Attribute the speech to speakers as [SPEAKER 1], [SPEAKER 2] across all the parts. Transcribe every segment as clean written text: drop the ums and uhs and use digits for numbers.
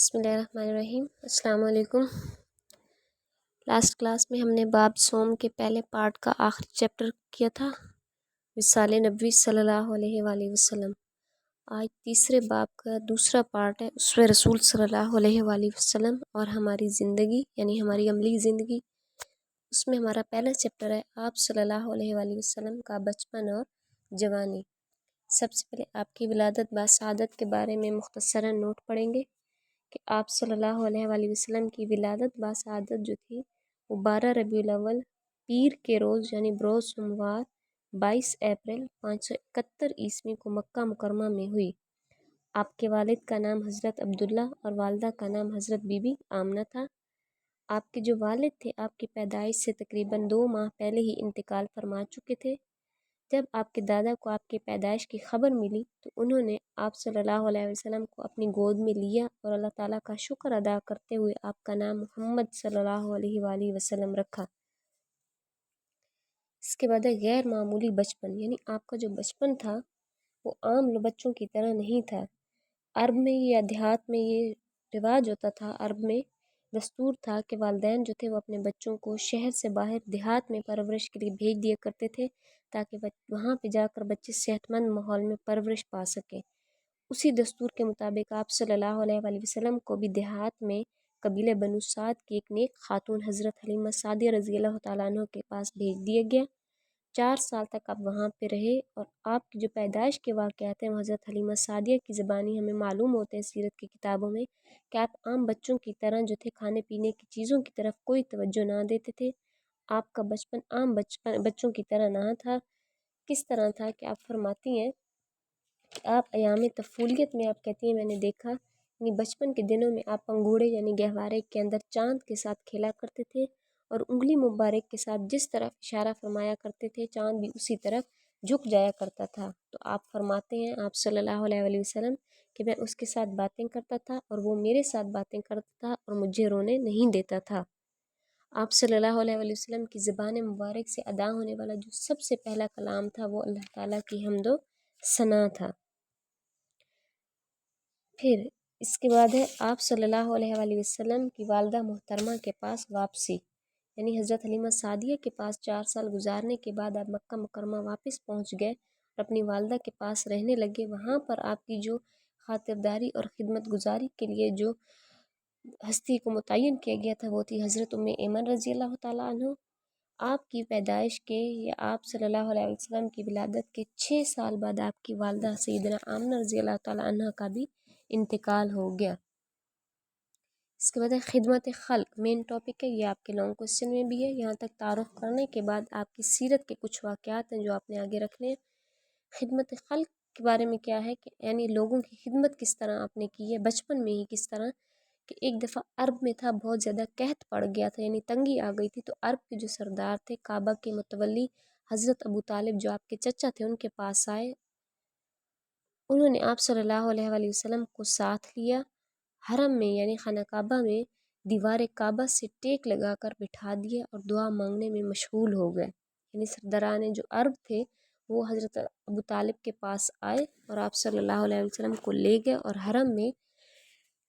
[SPEAKER 1] بسم اللہ الرحمن الرحیم۔ السلام علیکم۔ لاسٹ کلاس میں ہم نے باب صوم کے پہلے پارٹ کا آخری چیپٹر کیا تھا، وصال نبوی صلی اللہ علیہ وآلہ وسلم۔ آج تیسرے باب کا دوسرا پارٹ ہے اسوہ رسول صلی اللہ علیہ وآلہ وسلم اور ہماری زندگی یعنی ہماری عملی زندگی۔ اس میں ہمارا پہلا چیپٹر ہے آپ صلی اللہ علیہ وآلہ وسلم کا بچپن اور جوانی۔ سب سے پہلے آپ کی ولادت باسعادت کے بارے میں مختصراً نوٹ پڑھیں گے کہ آپ صلی اللہ علیہ وآلہ وسلم کی ولادت باسعادت جو تھی وہ 12 ربیع الاول پیر کے روز یعنی بروز سوموار 22 اپریل 571 عیسوی کو مکہ مکرمہ میں ہوئی۔ آپ کے والد کا نام حضرت عبداللہ اور والدہ کا نام حضرت بی بی آمنہ تھا۔ آپ کے جو والد تھے آپ کی پیدائش سے تقریباً 2 ماہ پہلے ہی انتقال فرما چکے تھے۔ جب آپ کے دادا کو آپ کی پیدائش کی خبر ملی تو انہوں نے آپ صلی اللہ علیہ وسلم کو اپنی گود میں لیا اور اللہ تعالیٰ کا شکر ادا کرتے ہوئے آپ کا نام محمد صلی اللہ علیہ وآلہ وسلم رکھا۔ اس کے بعد ہے غیر معمولی بچپن، یعنی آپ کا جو بچپن تھا وہ عام بچوں کی طرح نہیں تھا۔ عرب میں یا دیہات میں یہ رواج ہوتا تھا، عرب میں دستور تھا کہ والدین جو تھے وہ اپنے بچوں کو شہر سے باہر دیہات میں پرورش کے لیے بھیج دیا کرتے تھے تاکہ وہاں پہ جا کر بچے صحت مند ماحول میں پرورش پا سکیں۔ اسی دستور کے مطابق آپ صلی اللہ علیہ وآلہ وسلم کو بھی دیہات میں قبیلہ بنو سعد کی ایک نیک خاتون حضرت حلیمہ سعدیہ رضی اللہ تعالیٰ عنہ کے پاس بھیج دیا گیا۔ 4 سال تک آپ وہاں پہ رہے اور آپ کی جو پیدائش کے واقعات ہیں وہ حضرت حلیمہ سعدیہ کی زبانی ہمیں معلوم ہوتے ہیں سیرت کی کتابوں میں کہ آپ عام بچوں کی طرح جو تھے کھانے پینے کی چیزوں کی طرف کوئی توجہ نہ دیتے تھے۔ آپ کا بچپن عام بچوں کی طرح نہ تھا۔ کس طرح تھا کہ آپ فرماتی ہیں کہ آپ ایام طفولیت میں آپ کہتی ہیں میں نے دیکھا، یعنی بچپن کے دنوں میں آپ انگوڑے یعنی گہوارے کے اندر چاند کے ساتھ کھیلا کرتے تھے اور انگلی مبارک کے ساتھ جس طرف اشارہ فرمایا کرتے تھے چاند بھی اسی طرف جھک جایا کرتا تھا۔ تو آپ فرماتے ہیں آپ صلی اللہ علیہ وآلہ وسلم کہ میں اس کے ساتھ باتیں کرتا تھا اور وہ میرے ساتھ باتیں کرتا تھا اور مجھے رونے نہیں دیتا تھا۔ آپ صلی اللہ علیہ وآلہ وسلم کی زبان مبارک سے ادا ہونے والا جو سب سے پہلا کلام تھا وہ اللہ تعالیٰ کی حمد و ثنا تھا۔ پھر اس کے بعد ہے آپ صلی اللہ علیہ وآلہ وسلم کی والدہ محترمہ کے پاس واپسی، یعنی حضرت حلیمہ سعدیہ کے پاس 4 سال گزارنے کے بعد آپ مکہ مکرمہ واپس پہنچ گئے اور اپنی والدہ کے پاس رہنے لگے۔ وہاں پر آپ کی جو خاطرداری اور خدمت گزاری کے لیے جو ہستی کو متعین کیا گیا تھا وہ تھی حضرت ام ایمن رضی اللہ تعالیٰ عنہ۔ آپ کی پیدائش کے یا آپ صلی اللہ علیہ وسلم کی ولادت کے 6 سال بعد آپ کی والدہ سیدنا آمنہ رضی اللہ تعالیٰ عنہ کا بھی انتقال ہو گیا۔ اس کے بعد ہے خدمت خلق، مین ٹاپک ہے، یہ آپ کے لانگ کوسچن میں بھی ہے۔ یہاں تک تعارف کرنے کے بعد آپ کی سیرت کے کچھ واقعات ہیں جو آپ نے آگے رکھنے ہیں۔ خدمت خلق کے بارے میں کیا ہے کہ یعنی لوگوں کی خدمت کس طرح آپ نے کی ہے بچپن میں ہی، کس طرح کہ ایک دفعہ عرب میں تھا بہت زیادہ قحط پڑ گیا تھا، یعنی تنگی آ گئی تھی، تو عرب کے جو سردار تھے کعبہ کے متولی حضرت ابو طالب جو آپ کے چچا تھے ان کے پاس آئے۔ انہوں نے آپ صلی اللہ علیہ وآلہ وسلم کو ساتھ لیا، حرم میں یعنی خانہ کعبہ میں دیوار کعبہ سے ٹیک لگا کر بٹھا دیا اور دعا مانگنے میں مشغول ہو گئے۔ یعنی سرداران جو عرب تھے وہ حضرت ابو طالب کے پاس آئے اور آپ صلی اللہ علیہ وسلم کو لے گئے اور حرم میں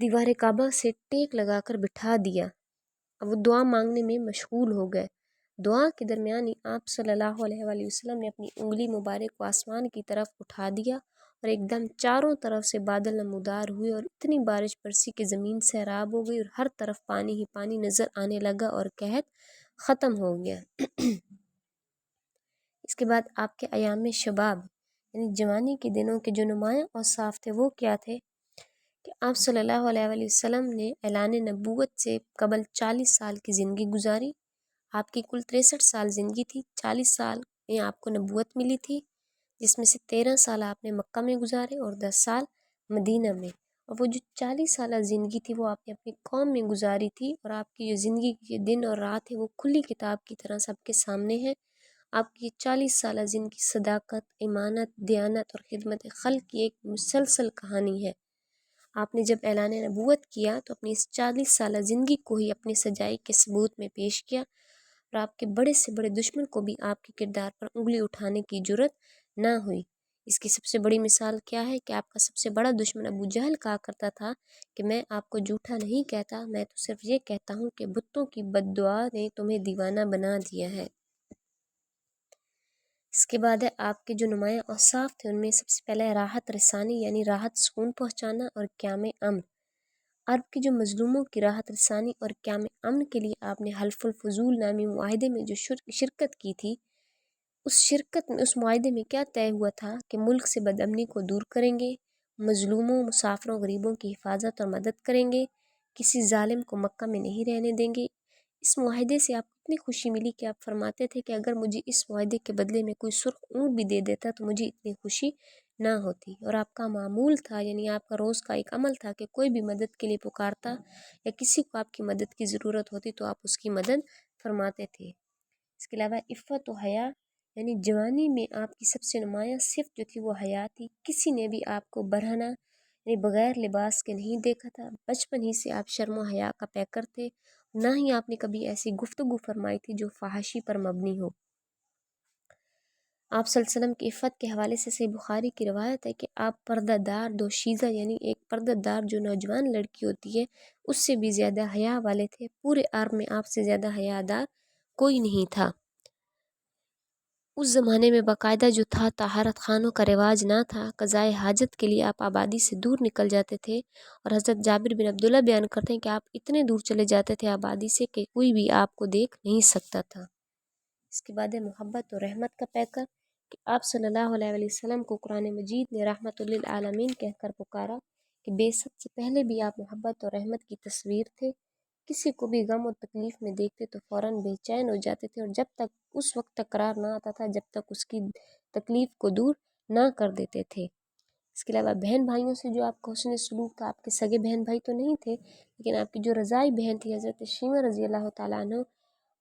[SPEAKER 1] دیوار کعبہ سے ٹیک لگا کر بٹھا دیا۔ اب وہ دعا مانگنے میں مشغول ہو گئے۔ دعا کے درمیان ہی آپ صلی اللہ علیہ وآلہ وسلم نے اپنی انگلی مبارک کو آسمان کی طرف اٹھا دیا اور ایک دم چاروں طرف سے بادل نمودار ہوئے اور اتنی بارش برسی کہ زمین سیراب ہو گئی اور ہر طرف پانی ہی پانی نظر آنے لگا اور قحط ختم ہو گیا۔ اس کے بعد آپ کے ایام شباب یعنی جوانی کے دنوں کے جو نمایاں اوصاف تھے وہ کیا تھے کہ آپ صلی اللہ علیہ وآلہ وسلم نے اعلان نبوت سے قبل 40 سال کی زندگی گزاری۔ آپ کی کل 63 سال زندگی تھی، 40 سال میں آپ کو نبوت ملی تھی جس میں سے 13 سال آپ نے مکہ میں گزارے اور 10 سال مدینہ میں، اور وہ جو 40 سالہ زندگی تھی وہ آپ نے اپنی قوم میں گزاری تھی، اور آپ کی جو زندگی کے دن اور رات ہے وہ کھلی کتاب کی طرح سب کے سامنے ہے۔ آپ کی 40 سالہ زندگی صداقت، ایمانت، دیانت اور خدمت خلق کی ایک مسلسل کہانی ہے۔ آپ نے جب اعلان نبوت کیا تو اپنی اس 40 سالہ زندگی کو ہی اپنی سجائی کے ثبوت میں پیش کیا، اور آپ کے بڑے سے بڑے دشمن کو بھی آپ کے کردار پر انگلی اٹھانے کی جرت نہ ہوئی۔ اس کی سب سے بڑی مثال کیا ہے کہ آپ کا سب سے بڑا دشمن ابو جہل کہا کرتا تھا کہ میں آپ کو جھوٹا نہیں کہتا، میں تو صرف یہ کہتا ہوں کہ بتوں کی بد دعا نے تمہیں دیوانہ بنا دیا ہے۔ اس کے بعد ہے آپ کے جو نمایاں اوصاف تھے ان میں سب سے پہلے راحت رسانی، یعنی راحت سکون پہنچانا اور قیام امن۔ عرب کے جو مظلوموں کی راحت رسانی اور قیام امن کے لیے آپ نے حلف الفضول نامی معاہدے میں جو شرکت کی تھی، اس معاہدے میں کیا طے ہوا تھا کہ ملک سے بد امنی کو دور کریں گے، مظلوموں، مسافروں، غریبوں کی حفاظت اور مدد کریں گے، کسی ظالم کو مکہ میں نہیں رہنے دیں گے۔ اس معاہدے سے آپ کو اتنی خوشی ملی کہ آپ فرماتے تھے کہ اگر مجھے اس معاہدے کے بدلے میں کوئی سرخ اونٹ بھی دے دیتا تو مجھے اتنی خوشی نہ ہوتی۔ اور آپ کا معمول تھا، یعنی آپ کا روز کا ایک عمل تھا کہ کوئی بھی مدد کے لیے پکارتا یا کسی کو آپ کی مدد کی ضرورت ہوتی تو آپ اس کی مدد فرماتے تھے۔ اس کے علاوہ عفت و حیا، یعنی جوانی میں آپ کی سب سے نمایاں صفت جو تھی وہ حیا تھی۔ کسی نے بھی آپ کو برہنہ یعنی بغیر لباس کے نہیں دیکھا تھا۔ بچپن ہی سے آپ شرم و حیا کا پیکر تھے، نہ ہی آپ نے کبھی ایسی گفتگو فرمائی تھی جو فحاشی پر مبنی ہو۔ آپ صلی اللہ علیہ وسلم کی عفت کے حوالے سے صحیح بخاری کی روایت ہے کہ آپ پردہ دار دوشیزہ، یعنی ایک پردہ دار جو نوجوان لڑکی ہوتی ہے اس سے بھی زیادہ حیا والے تھے۔ پورے عرب میں آپ سے زیادہ حیا دار کوئی نہیں تھا۔ اس زمانے میں باقاعدہ جو تھا طہارت خانوں کا رواج نہ تھا۔ قضائے حاجت کے لیے آپ آبادی سے دور نکل جاتے تھے، اور حضرت جابر بن عبداللہ بیان کرتے ہیں کہ آپ اتنے دور چلے جاتے تھے آبادی سے کہ کوئی بھی آپ کو دیکھ نہیں سکتا تھا۔ اس کے بعد ہے محبت و رحمت کا پیکر کہ آپ صلی اللہ علیہ وسلم کو قرآن مجید نے رحمت للعالمین کہہ کر پکارا کہ بعثت سے پہلے بھی آپ محبت اور رحمت کی تصویر تھے۔ کسی کو بھی غم و تکلیف میں دیکھتے تو فوراً بے چین ہو جاتے تھے، اور جب تک اس وقت تک قرار نہ آتا تھا جب تک اس کی تکلیف کو دور نہ کر دیتے تھے۔ اس کے علاوہ بہن بھائیوں سے جو آپ کا حسن سلوک تھا، آپ کے سگے بہن بھائی تو نہیں تھے لیکن آپ کی جو رضائی بہن تھی حضرت شیمہ رضی اللہ تعالیٰ عنہ،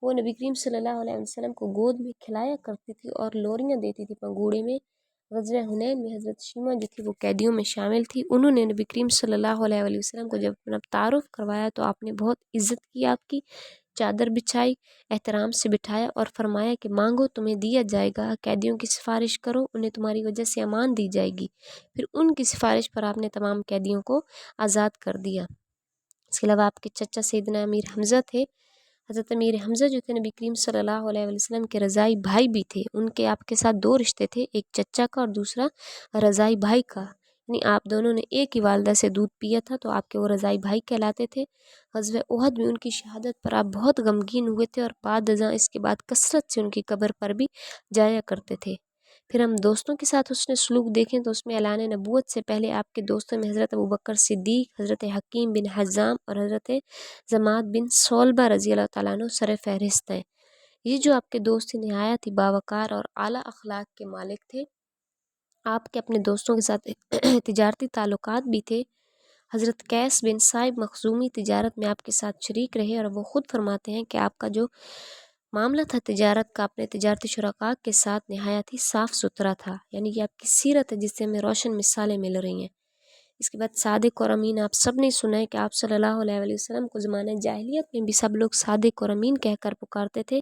[SPEAKER 1] وہ نبی کریم صلی اللہ علیہ وسلم کو گود میں کھلایا کرتی تھی اور لوریاں دیتی تھی پنگوڑے میں۔ غزوہ حنین میں حضرت شیمہ جو تھی وہ قیدیوں میں شامل تھی۔ انہوں نے نبی کریم صلی اللہ علیہ وسلم کو جب اپنا تعارف کروایا تو آپ نے بہت عزت کی، آپ کی چادر بچھائی، احترام سے بٹھایا اور فرمایا کہ مانگو تمہیں دیا جائے گا، قیدیوں کی سفارش کرو انہیں تمہاری وجہ سے امان دی جائے گی۔ پھر ان کی سفارش پر آپ نے تمام قیدیوں کو آزاد کر دیا۔ اس کے علاوہ آپ کے چچا سیدنا امیر حمزہ تھے۔ حضرت امیر حمزہ جو تھے نبی کریم صلی اللہ علیہ وسلم کے رضائی بھائی بھی تھے۔ ان کے آپ کے ساتھ دو رشتے تھے، ایک چچا کا اور دوسرا رضائی بھائی کا، یعنی آپ دونوں نے ایک ہی والدہ سے دودھ پیا تھا تو آپ کے وہ رضائی بھائی کہلاتے تھے۔ غزوہ احد میں ان کی شہادت پر آپ بہت غمگین ہوئے تھے اور بعد ازاں اس کے بعد کثرت سے ان کی قبر پر بھی جایا کرتے تھے۔ پھر ہم دوستوں کے ساتھ حسن سلوک دیکھیں تو اس میں اعلان نبوت سے پہلے آپ کے دوستوں میں حضرت ابوبکر صدیق، حضرت حکیم بن حزام اور حضرت زماد بن صلبہ رضی اللہ تعالیٰ عنہ سر فہرست ہیں۔ یہ جو آپ کے دوست نہایت ہی باوقار اور اعلیٰ اخلاق کے مالک تھے۔ آپ کے اپنے دوستوں کے ساتھ تجارتی تعلقات بھی تھے۔ حضرت قیس بن صائب مخزومی تجارت میں آپ کے ساتھ شریک رہے، اور وہ خود فرماتے ہیں کہ آپ کا جو معاملہ تھا تجارت کا اپنے تجارتی شرکاء کے ساتھ نہایت ہی صاف ستھرا تھا، یعنی کہ آپ کی سیرت ہے جس سے ہمیں روشن مثالیں مل رہی ہیں۔ اس کے بعد صادق اور امین، آپ سب نے سنا ہے کہ آپ صلی اللہ علیہ وسلم کو زمانہ جاہلیت میں بھی سب لوگ صادق اور امین کہہ کر پکارتے تھے،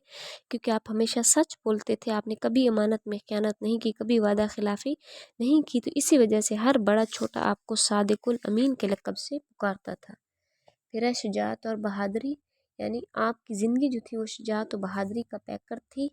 [SPEAKER 1] کیونکہ آپ ہمیشہ سچ بولتے تھے، آپ نے کبھی امانت میں خیانت نہیں کی، کبھی وعدہ خلافی نہیں کی، تو اسی وجہ سے ہر بڑا چھوٹا آپ کو صادق الامین کے لقب سے پکارتا تھا۔ پھر ہے شجاعت اور بہادری، یعنی آپ کی زندگی جو تھی وہ شجاعت و بہادری کا پیکر تھی۔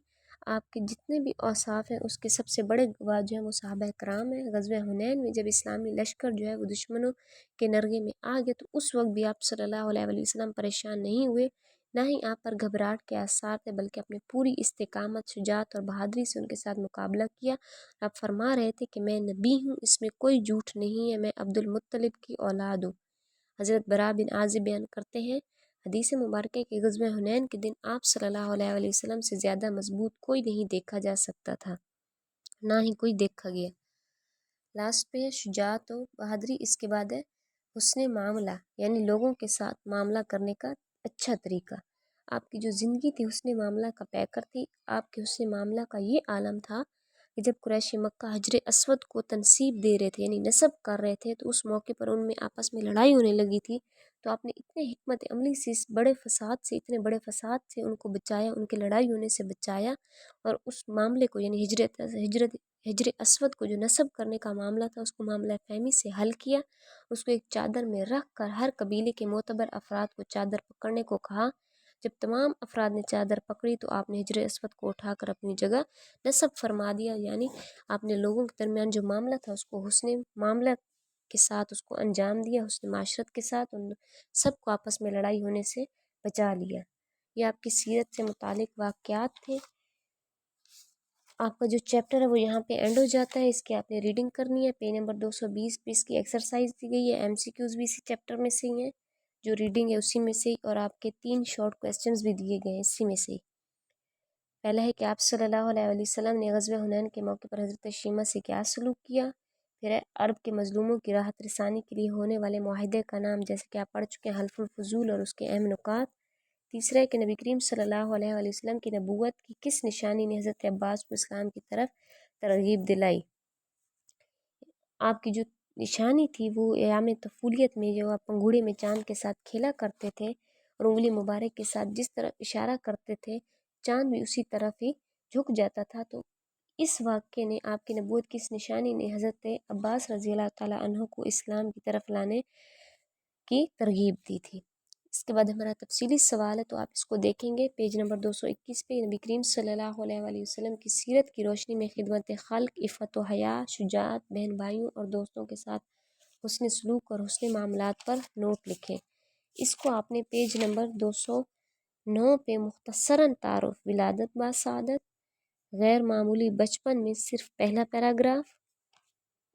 [SPEAKER 1] آپ کے جتنے بھی اوصاف ہیں اس کے سب سے بڑے گواہ جو ہیں وہ صحابہ کرام ہیں۔ غزوہ حنین میں جب اسلامی لشکر جو ہے وہ دشمنوں کے نرغے میں آ گئے تو اس وقت بھی آپ صلی اللہ علیہ وسلم پریشان نہیں ہوئے، نہ ہی آپ پر گھبراہٹ کے آثار تھے، بلکہ اپنے پوری استقامت، شجاعت اور بہادری سے ان کے ساتھ مقابلہ کیا۔ آپ فرما رہے تھے کہ میں نبی ہوں، اس میں کوئی جھوٹ نہیں ہے، میں عبد المطلب کی اولاد ہوں۔ حضرت برا بن عازب بیان کرتے ہیں حدیث مبارکہ کے غزوہ حنین کے دن آپ صلی اللہ علیہ وسلم سے زیادہ مضبوط کوئی نہیں دیکھا جا سکتا تھا، نہ ہی کوئی دیکھا گیا۔ لاسٹ پہ ہے شجاعت و بہادری، اس کے بعد ہے حسن معاملہ، یعنی لوگوں کے ساتھ معاملہ کرنے کا اچھا طریقہ۔ آپ کی جو زندگی تھی حسن معاملہ کا پیکر تھی۔ آپ کے حسن معاملہ کا یہ عالم تھا کہ جب قریش مکہ حجر اسود کو تنصیب دے رہے تھے، یعنی نصب کر رہے تھے، تو اس موقع پر ان میں آپس میں لڑائی ہونے لگی تھی، تو آپ نے اتنے حکمت عملی سے اس بڑے فساد سے، اتنے بڑے فساد سے ان کو بچایا، ان کے لڑائی ہونے سے بچایا، اور اس معاملے کو یعنی ہجرت حجر اسود کو جو نصب کرنے کا معاملہ تھا اس کو معاملہ فہمی سے حل کیا، اس کو ایک چادر میں رکھ کر ہر قبیلے کے معتبر افراد کو چادر پکڑنے کو کہا۔ جب تمام افراد نے چادر پکڑی تو آپ نے حجر اسود کو اٹھا کر اپنی جگہ نصب فرما دیا، یعنی آپ نے لوگوں کے درمیان جو معاملہ تھا اس کو حسن معاملہ کے ساتھ اس کو انجام دیا، حسن معاشرت کے ساتھ ان سب کو آپس میں لڑائی ہونے سے بچا لیا۔ یہ آپ کی سیرت سے متعلق واقعات تھے۔ آپ کا جو چیپٹر ہے وہ یہاں پہ اینڈ ہو جاتا ہے، اس کی آپ نے ریڈنگ کرنی ہے۔ پیج نمبر 220 پہ اس کی ایکسرسائز دی گئی ہے، ایم سی کیوز بھی اسی چیپٹر میں سے ہی ہیں، جو ریڈنگ ہے اسی میں سے ہی، اور آپ کے 3 شارٹ کویسچنز بھی دیے گئے ہیں اسی میں سے ہی۔ پہلا ہے کہ آپ صلی اللہ علیہ وآلہ وسلم نے غزوہ حنین کے موقع پر حضرت شیمہ سے کیا سلوک کیا؟ پھر ہے عرب کے مظلوموں کی راحت رسانی کے لیے ہونے والے معاہدے کا نام، جیسے کہ آپ پڑھ چکے ہیں حلف الفضول اور اس کے اہم نکات۔ تیسرا ہے کہ نبی کریم صلی اللہ علیہ وآلہ وسلم کی نبوت کی کس نشانی نے حضرت عباس کو اسلام کی طرف ترغیب دلائی؟ آپ کی جو نشانی تھی وہ ایام طفولیت میں جو آپ انگوڑے میں چاند کے ساتھ کھیلا کرتے تھے اور انگلی مبارک کے ساتھ جس طرف اشارہ کرتے تھے چاند بھی اسی طرف ہی جھک جاتا تھا، تو اس واقعے نے آپ کی نبوت کی اس نشانی نے حضرت عباس رضی اللہ تعالیٰ عنہ کو اسلام کی طرف لانے کی ترغیب دی تھی۔ اس کے بعد ہمارا تفصیلی سوال ہے تو آپ اس کو دیکھیں گے پیج نمبر 221 پہ۔ نبی کریم صلی اللہ علیہ وآلہ وسلم کی سیرت کی روشنی میں خدمت خلق، عفت و حیا، شجاعت، بہن بھائیوں اور دوستوں کے ساتھ حسن سلوک اور حسن معاملات پر نوٹ لکھیں۔ اس کو آپ نے پیج نمبر 209 پہ مختصراً تعارف، ولادت با سعادت، غیر معمولی بچپن میں صرف پہلا پیراگراف،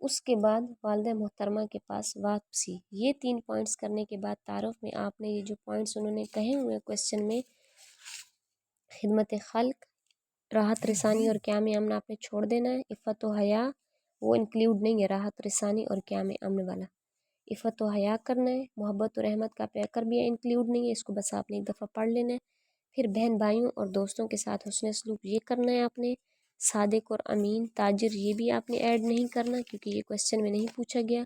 [SPEAKER 1] اس کے بعد والدہ محترمہ کے پاس واپسی، یہ 3 پوائنٹس کرنے کے بعد تعارف میں آپ نے یہ جو پوائنٹس انہوں نے کہے ہوئے کویسچن میں، خدمت خلق، راحت رسانی اور قیام امن آپ نے چھوڑ دینا ہے۔ عفت و حیا وہ انکلیوڈ نہیں ہے، راحت رسانی اور قیام امن والا عفت و حیا کرنا ہے۔ محبت و رحمت کا پیکر بھی انکلیوڈ نہیں ہے، اس کو بس آپ نے ایک دفعہ پڑھ لینا ہے۔ پھر بہن بھائیوں اور دوستوں کے ساتھ حسن سلوک یہ کرنا ہے آپ نے۔ صادق اور امین، تاجر یہ بھی آپ نے ایڈ نہیں کرنا کیونکہ یہ کویسچن میں نہیں پوچھا گیا۔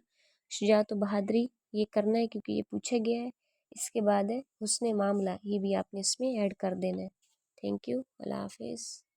[SPEAKER 1] شجاعت و بہادری یہ کرنا ہے کیونکہ یہ پوچھا گیا ہے۔ اس کے بعد ہے حسن معاملہ، یہ بھی آپ نے اس میں ایڈ کر دینا ہے۔ تھینک یو، اللہ حافظ۔